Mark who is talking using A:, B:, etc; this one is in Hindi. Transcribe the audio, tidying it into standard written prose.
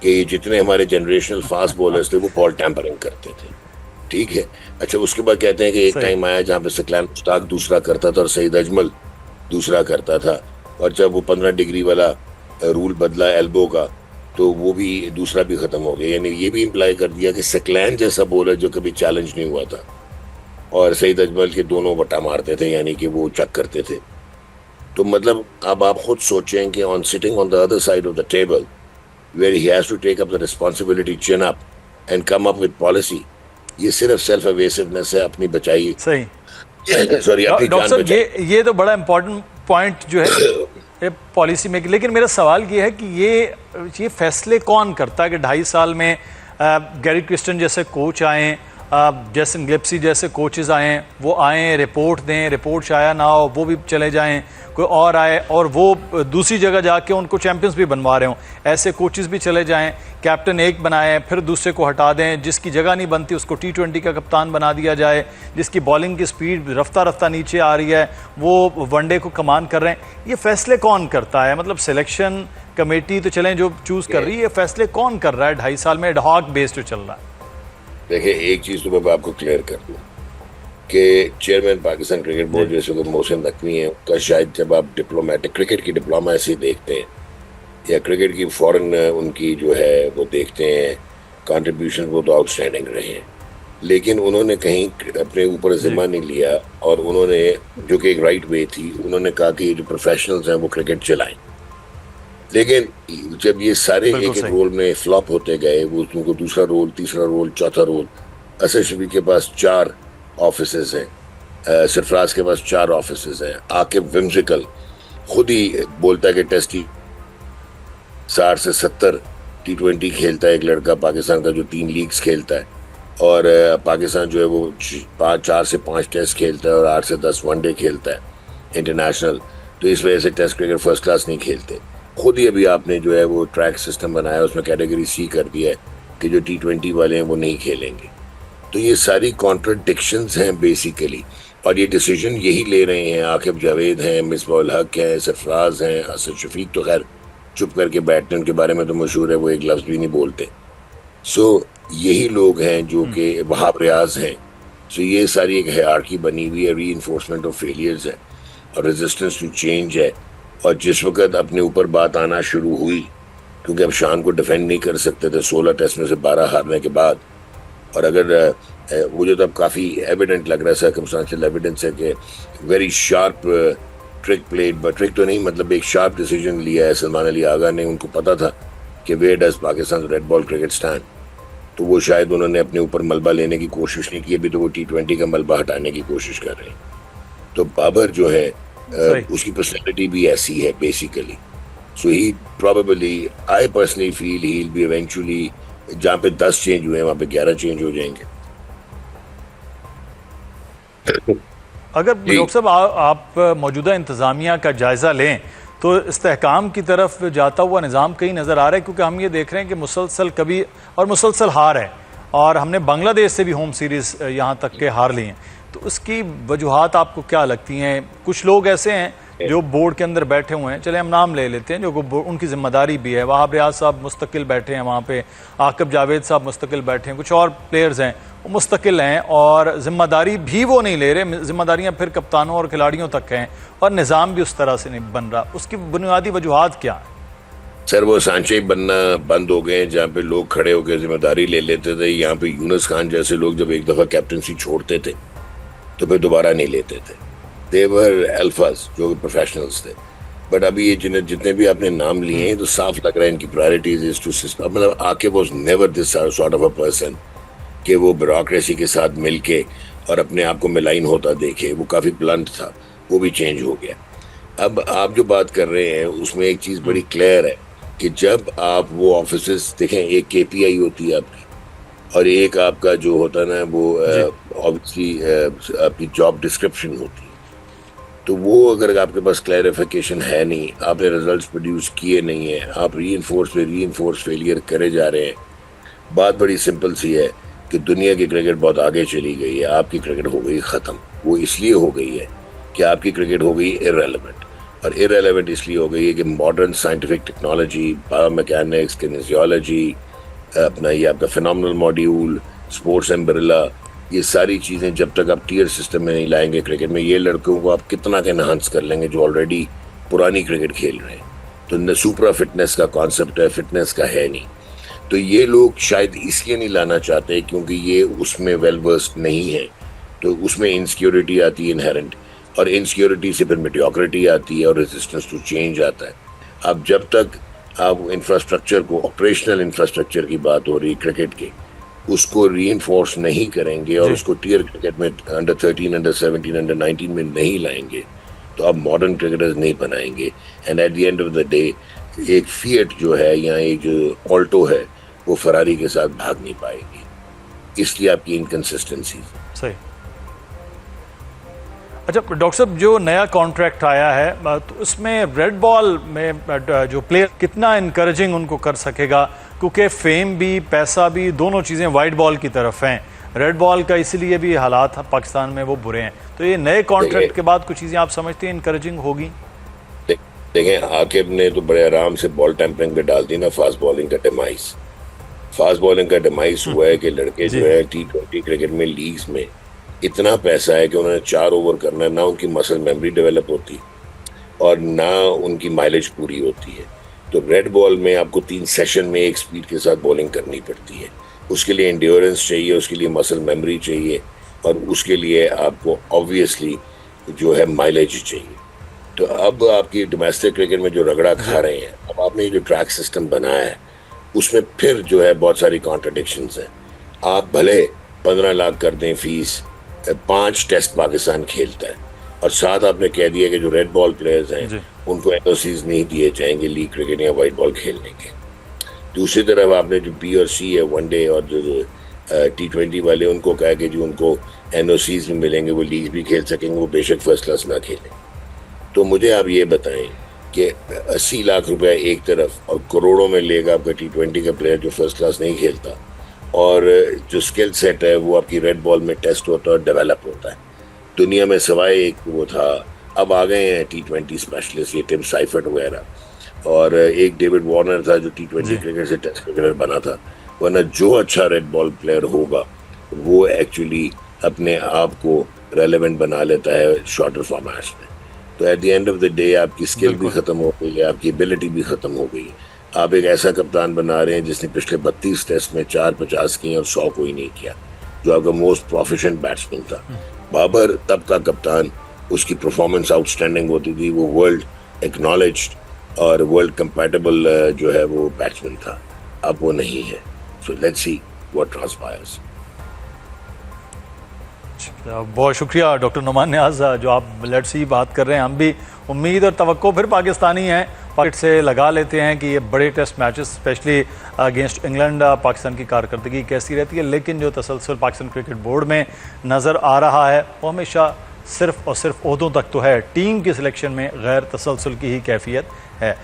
A: कि जितने हमारे जनरेशनल फास्ट बॉलर्स थे वो बॉल टैंपरिंग करते थे। ठीक है। अच्छा, उसके बाद कहते हैं कि एक
B: सही।
A: टाइम आया जहां पे सकलैन मुश्ताक दूसरा करता था और सईद अजमल दूसरा करता था। और जब वो 15 डिग्री वाला रूल बदला एल्बो का, तो वो भी दूसरा भी खत्म हो गया। यानी ये भी इम्प्लाई कर दिया कि सकलैन जैसा बॉलर जो कभी चैलेंज नहीं हुआ था और सईद अजमल के दोनों बट्टा मारते थे, यानी कि वो चक करते थे। तो मतलब अब आप खुद सोचें कि on sitting on the other side of the table where he has to take up the responsibility, chin up and come up with policy, ये सिर्फ सेल्फ अवेसिवनेस है, अपनी बचाई
B: सही।
A: सॉरी अपनी
B: डॉक्टर
A: जान
B: साहब,
A: बचाई।
B: ये तो बड़ा इंपॉर्टेंट पॉइंट जो है ये पॉलिसी मेकिंग। लेकिन मेरा सवाल ये है कि ये फैसले कौन करता है कि 2.5 साल में गैरी क्रिस्टन जैसे कोच आए, जैसन गिप्सी जैसे कोचेज आए, वो आए रिपोर्ट दें, रिपोर्ट शाया ना हो, वो भी चले जाएं, कोई और आए और वो दूसरी जगह जाके उनको चैंपियंस भी बनवा रहे हों, ऐसे कोचेस भी चले जाएं, कैप्टन एक बनाएं फिर दूसरे को हटा दें, जिसकी जगह नहीं बनती उसको T20 का कप्तान बना दिया जाए, जिसकी बॉलिंग की स्पीड रफ्ता रफ्ता नीचे आ रही है वो वनडे को कमान कर रहे हैं। ये फैसले कौन करता है? मतलब सिलेक्शन कमेटी तो चलें जो चूज़ कर रही है, ये फैसले कौन कर रहा है 2.5 साल में एडहॉक बेस्ड जो चल रहा है?
A: देखिए, एक चीज तो मैं आपको क्लियर कर दूं कि चेयरमैन पाकिस्तान क्रिकेट बोर्ड जैसे कोई मोहसिन नकवी है, उनका शायद जब आप डिप्लोमेटिक क्रिकेट की डिप्लोमेसी देखते हैं या क्रिकेट की फॉरेन उनकी जो है वो देखते हैं कंट्रीब्यूशन, वो तो आउटस्टैंडिंग रहे हैं। लेकिन उन्होंने कहीं अपने ऊपर
B: जी
A: जिम्मा नहीं लिया और उन्होंने, जो कि एक राइट वे थी, उन्होंने कहा कि जो प्रोफेशनल्स हैं वो क्रिकेट चलाएं। लेकिन जब ये सारे
B: बिल्कुल
A: एक एक
B: सही।
A: रोल में फ्लॉप होते गए, वो उनको दूसरा रोल, तीसरा रोल, चौथा रोल। असद शफी के पास 4 ऑफिसेज हैं, सरफराज के पास 4 ऑफिसेज हैं, आकिब विम्सिकल खुद ही बोलता है कि टेस्ट 60 से 70 T20 खेलता है एक लड़का पाकिस्तान का जो 3 लीग्स खेलता है। और पाकिस्तान जो है वो 4 से 5 टेस्ट खेलता है और 8 से 10 वनडे खेलता है इंटरनेशनल। तो इस वजह से टेस्ट क्रिकेट फर्स्ट क्लास नहीं खेलते। खुद ही अभी आपने जो है वो ट्रैक सिस्टम बनाया, उसमें कैटेगरी C कर दिया है कि जो T20 वाले हैं वो नहीं खेलेंगे। तो ये सारी कॉन्ट्रडिक्शंस हैं बेसिकली। और ये डिसीजन यही ले रहे हैं, आकिब जावेद हैं, मिसबाउल हक हैं, सरफराज हैं, असद शफीक तो खैर चुप करके बैठते हैं, उनके बारे में तो मशहूर है वो एक लफ्ज भी नहीं बोलते। सो यही लोग हैं जो कि वहाब रियाज हैं। सो ये सारी एक हायरार्की बनी हुई है, री इन्फोर्समेंट ऑफ फेलियर्स है और रेजिस्टेंस टू चेंज है। और जिस वक्त अपने ऊपर बात आना शुरू हुई, क्योंकि अब शान को डिफेंड नहीं कर सकते थे 16 टेस्ट में से 12 हारने के बाद, और अगर मुझे तो अब काफ़ी एविडेंट लग रहा है, सर्कमस्टांशियल एविडेंस है कि very sharp trick played, trick तो नहीं, मतलब एक शार्प डिसीजन लिया है सलमान अली आगा ने। उनको पता था कि where does Pakistan red ball cricket stand. तो वो शायद उन्होंने अपने ऊपर मलबा लेने की कोशिश नहीं की, अभी तो वो T20 का मलबा हटाने की कोशिश कर रहे हैं। तो बाबर जो है
B: सही।
A: उसकी पर्सनैलिटी भी ऐसी है basically. So he probably, I personally feel he will be eventually, जहाँ पे 10 चेंज हुए हैं वहाँ पे 11 चेंज हो जाएंगे।
B: अगर
A: जी।
B: डॉक्टर साहब आप मौजूदा इंतज़ामिया का जायज़ा लें तो इस्तेहकाम की तरफ जाता हुआ निज़ाम कहीं नज़र आ रहा है, क्योंकि हम ये देख रहे हैं कि मुसलसल कभी और मुसलसल हार है, और हमने बांग्लादेश से भी होम सीरीज़ यहाँ तक के हार ली हैं। तो उसकी वजूहात आपको क्या लगती हैं? कुछ लोग ऐसे हैं जो बोर्ड के अंदर बैठे हुए हैं, चले हम नाम ले लेते हैं, जो उनकी जिम्मेदारी भी है, वहाब रियाज साहब मुस्तकिल बैठे हैं वहाँ पे, आकिब जावेद साहब मुस्तकिल बैठे हैं, कुछ और प्लेयर्स हैं वो मुस्तकिल हैं और जिम्मेदारी भी वो नहीं ले रहे, जिम्मेदारियाँ फिर कप्तानों और खिलाड़ियों तक हैं और निज़ाम भी उस तरह से नहीं बन रहा। उसकी बुनियादी वजूहात क्या है?
A: सर, वो सांचे बनना बंद हो गए जहाँ पे लोग खड़े होकर जिम्मेदारी ले लेते थे। यहाँ पे यूनुस खान जैसे लोग जब एक दफा कैप्टनसी छोड़ते थे तो फिर दोबारा नहीं लेते थे। देवर अल्फाज जो प्रोफेशनल्स थे। बट अभी ये जितने भी आपने नाम लिए हैं तो साफ लग रहा है इनकी प्रायोरिटीज इज टू सिस्टम। मतलब आके was never this sort of a person कि वो ब्यूरोक्रेसी के साथ मिलके और अपने आप को मिलाइन होता देखे। वो काफी ब्लंट था, वो भी चेंज हो गया। अब आप जो बात कर रहे हैं उसमें एक चीज बड़ी क्लियर है कि जब आप वो ऑफिस देखें, एक KPI होती है आपकी और एक आपका जो होता है ना वो
B: जी
A: ऑब्वियसली आपकी जॉब डिस्क्रिप्शन होती है। तो वो अगर आपके पास क्लैरिफिकेशन है नहीं, आपने रिजल्ट्स प्रोड्यूस किए नहीं है, आप री इन्फोर्स फेलियर करे जा रहे हैं। बात बड़ी सिंपल सी है कि दुनिया की क्रिकेट बहुत आगे चली गई है, आपकी क्रिकेट हो गई खत्म। वो इसलिए हो गई है कि आपकी क्रिकेट हो गई इररेलेवेंट। और इरेलेवेंट इसलिए हो गई है कि modern scientific technology, biomechanics, kinesiology, अपना ये आपका फिनोमिनल मॉड्यूल, स्पोर्ट्स एम्ब्रेला, ये सारी चीज़ें जब तक आप टीयर सिस्टम में नहीं लाएंगे क्रिकेट में, ये लड़कों को आप कितना के एनहांस कर लेंगे जो ऑलरेडी पुरानी क्रिकेट खेल रहे हैं। तो न सुपरा फिटनेस का कॉन्सेप्ट है, फिटनेस का है नहीं। तो ये लोग शायद इसलिए नहीं लाना चाहते क्योंकि ये उसमें वेल वर्स्ड नहीं है, तो उसमें इनसिक्योरिटी आती है इनहेरेंट, और इनसिक्योरिटी से फिर मेडियोक्रिटी आती है और रेजिस्टेंस टू चेंज आता है। अब जब तक आप इंफ्रास्ट्रक्चर को, ऑपरेशनल इंफ्रास्ट्रक्चर की बात हो रही है क्रिकेट के, उसको रीइंफोर्स नहीं करेंगे और उसको टीयर क्रिकेट में अंडर 13, अंडर 17, अंडर 19 में नहीं लाएंगे, तो आप मॉडर्न क्रिकेटर्स नहीं बनाएंगे। And at the end of the day एक फिएट जो है या एक जो ऑल्टो है वो फरारी के साथ भाग नहीं पाएगी, इसलिए आपकी इनकंसिस्टेंसी।
B: सही। अच्छा डॉक्टर साहब, जो नया कॉन्ट्रैक्ट आया है तो उसमें रेड बॉल में जो प्लेयर कितना इनकरेजिंग उनको कर सकेगा, क्योंकि फेम भी पैसा भी दोनों चीज़ें वाइट बॉल की तरफ हैं। रेड बॉल का इसलिए भी हालात पाकिस्तान में वो बुरे हैं, तो ये नए कॉन्ट्रैक्ट के बाद कुछ चीज़ें आप समझते हैं इनकरेजिंग होगी?
A: देखें, आकिब ने तो बड़े आराम से बॉल टैंपरिंग पे डाल दी ना फास्ट बॉलिंग का डिमाइस। फास्ट बॉलिंग का डिमाइस हुआ है कि लड़के जो है T20 क्रिकेट में लीग्स में इतना पैसा है कि उन्होंने 4 ओवर करना है, ना उनकी मसल मेमोरी डेवलप होती और ना उनकी माइलेज पूरी होती है। तो रेड बॉल में आपको 3 सेशन में एक स्पीड के साथ बॉलिंग करनी पड़ती है। उसके लिए एंड्योरेंस चाहिए, उसके लिए मसल मेमोरी चाहिए, और उसके लिए आपको ऑब्वियसली जो है माइलेज चाहिए। तो अब आपकी डोमेस्टिक क्रिकेट में जो रगड़ा खा रहे हैं, अब आपने ये जो ट्रैक सिस्टम बनाया है उसमें फिर जो है बहुत सारी कॉन्ट्रडिक्शंस हैं। आप भले 15 लाख कर दें फीस, 5 टेस्ट पाकिस्तान खेलता है, और साथ आपने कह दिया कि जो रेड बॉल प्लेयर्स हैं उनको एनओसीज नहीं दिए जाएंगे लीग क्रिकेट या वाइट बॉल खेलने के। दूसरी तरफ आपने जो बी और सी है, वनडे और जो T20 वाले, उनको कहा कि जो उनको एनओसीज में मिलेंगे वो लीग भी खेल सकेंगे, वो बेशक फर्स्ट क्लास ना खेलें। तो मुझे आप ये बताएं कि 80 लाख रुपया एक तरफ और करोड़ों में लेगा आपका T20 का प्लेयर जो फर्स्ट क्लास नहीं खेलता, और जो स्किल सेट है वो आपकी रेड बॉल में टेस्ट होता है और डेवलप होता है। दुनिया में सवाए एक वो था, अब आ गए हैं T20 स्पेशलिस्ट, ये टिम साइफर्ट वगैरह, और एक डेविड वार्नर था जो T20 क्रिकेट से टेस्ट क्रिकेटर बना था। वरना जो अच्छा रेड बॉल प्लेयर होगा वो एक्चुअली अपने आप को रेलेवेंट बना लेता है शॉर्टर फॉर्मेट्स में। तो at the end of the day आपकी स्किल भी खत्म हो गई है, आपकी एबिलिटी भी खत्म हो गई। आप एक ऐसा कप्तान बना रहे हैं जिसने पिछले 32 टेस्ट में 4 50 किए और 100 कोई नहीं किया, जो आपका मोस्ट प्रोफिशिएंट बैट्समैन था। बाबर तब का कप्तान, उसकी परफॉर्मेंस आउटस्टैंडिंग होती थी, वो वर्ल्ड एक्नॉलेज्ड और वर्ल्ड कंपैटिबल जो है वो बैट्समैन था। अब वो नहीं है। So let's see what transpires.
B: बहुत शुक्रिया डॉक्टर नुमान नियाज, जो आप लेट्स सी बात कर रहे हैं। हम भी उम्मीद और तवक्को फिर पाकिस्तानी हैं पॉकेट से लगा लेते हैं कि ये बड़े test matches specially against England Pakistan की कारकर्दगी कैसी रहती है, लेकिन जो तसलसल पाकिस्तान क्रिकेट बोर्ड में नज़र आ रहा है वो हमेशा सिर्फ और सिर्फ ओहदों तक तो है, टीम की सिलेक्शन में गैर तसलसल की ही कैफियत है।